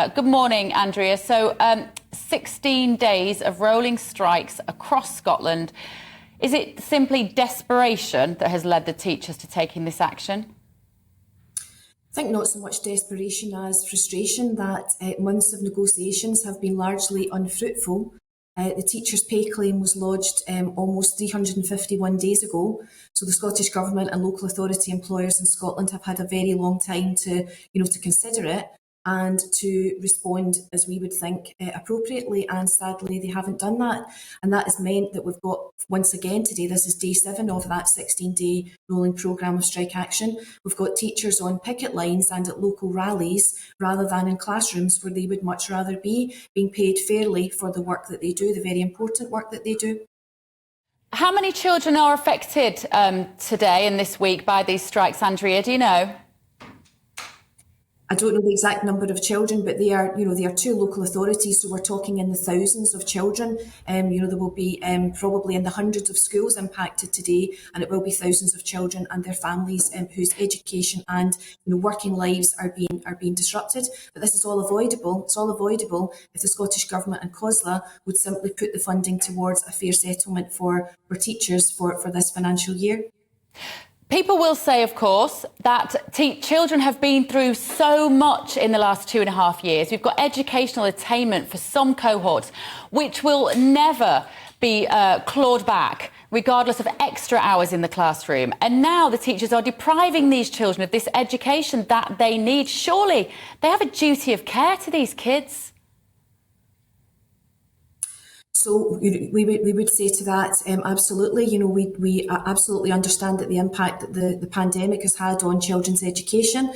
Good morning, Andrea. So 16 days of rolling strikes across Scotland. Is it simply desperation that has led the teachers to taking this action? I think not so much desperation as frustration that months of negotiations have been largely unfruitful. The teachers' pay claim was lodged almost 351 days ago. So the Scottish Government and local authority employers in Scotland have had a very long time to consider it and to respond, as we would think, appropriately. And sadly, they haven't done that. And that has meant that we've got, once again today, this is day 7 of that 16-day rolling programme of strike action. We've got teachers on picket lines and at local rallies rather than in classrooms where they would much rather be, being paid fairly for the work that they do, the very important work that they do. How many children are affected today and this week by these strikes, Andrea? Do you know? I don't know the exact number of children, but they are 2 local authorities, so we're talking in the thousands of children. There will be probably in the hundreds of schools impacted today, and it will be thousands of children and their families whose education and working lives are being disrupted. But this is all avoidable. It's all avoidable if the Scottish Government and COSLA would simply put the funding towards a fair settlement for teachers for this financial year. People will say, of course, that children have been through so much in the last 2.5 years. We've got educational attainment for some cohorts, which will never be clawed back, regardless of extra hours in the classroom. And now the teachers are depriving these children of this education that they need. Surely they have a duty of care to these kids. So we would say to that, absolutely. We absolutely understand that the impact that the pandemic has had on children's education,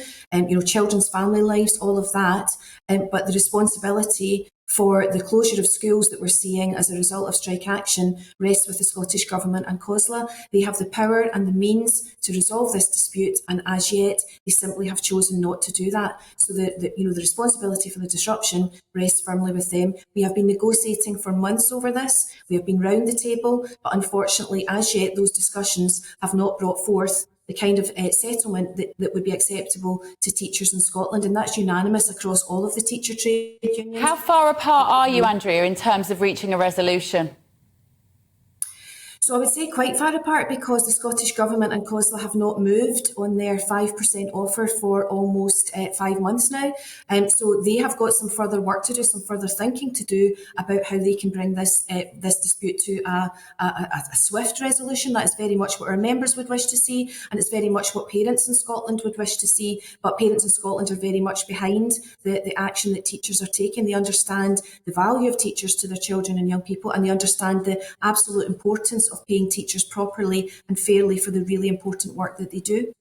children's family lives, all of that. But the responsibility for the closure of schools that we're seeing as a result of strike action rests with the Scottish Government and COSLA. They have the power and the means to resolve this dispute, and as yet they simply have chosen not to do that. So the responsibility for the disruption rests firmly with them. We have been negotiating for months over this. We have been round the table, but unfortunately, as yet, those discussions have not brought forth the kind of settlement that would be acceptable to teachers in Scotland, and that's unanimous across all of the teacher trade unions. How far apart are you, Andrea, in terms of reaching a resolution? So I would say quite far apart, because the Scottish Government and COSLA have not moved on their 5% offer for almost 5 months now. So they have got some further work to do, some further thinking to do about how they can bring this dispute to a swift resolution. That is very much what our members would wish to see, and it's very much what parents in Scotland would wish to see. But parents in Scotland are very much behind the action that teachers are taking. They understand the value of teachers to their children and young people, and they understand the absolute importance of paying teachers properly and fairly for the really important work that they do.